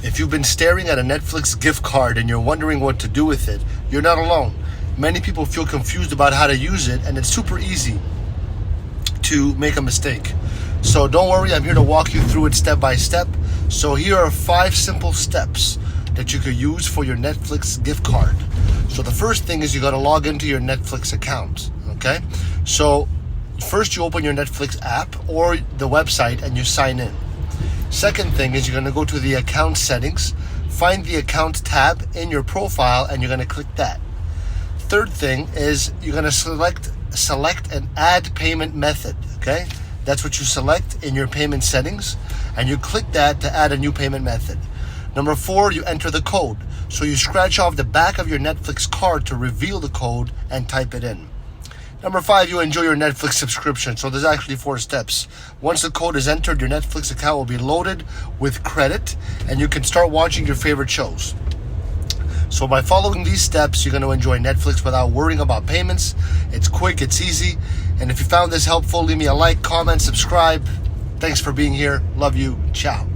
If you've been staring at a Netflix gift card and you're wondering what to do with it, you're not alone. Many people feel confused about how to use it, and it's super easy to make a mistake. So don't worry, I'm here to walk you through it step by step. So here are 5 simple steps that you could use for your Netflix gift card. So the first thing is you got to log into your Netflix account, okay? So first you open your Netflix app or the website and you sign in. Second thing is you're going to go to the account settings, find the account tab in your profile, and you're going to click that. Third thing is you're going to select an add payment method, okay? That's what you select in your payment settings, and you click that to add a new payment method. Number 4, you enter the code. So you scratch off the back of your Netflix card to reveal the code and type it in. Number 5, you enjoy your Netflix subscription. So there's actually 4 steps. Once the code is entered, your Netflix account will be loaded with credit, and you can start watching your favorite shows. So by following these steps, you're going to enjoy Netflix without worrying about payments. It's quick, it's easy. And if you found this helpful, leave me a like, comment, subscribe. Thanks for being here. Love you. Ciao.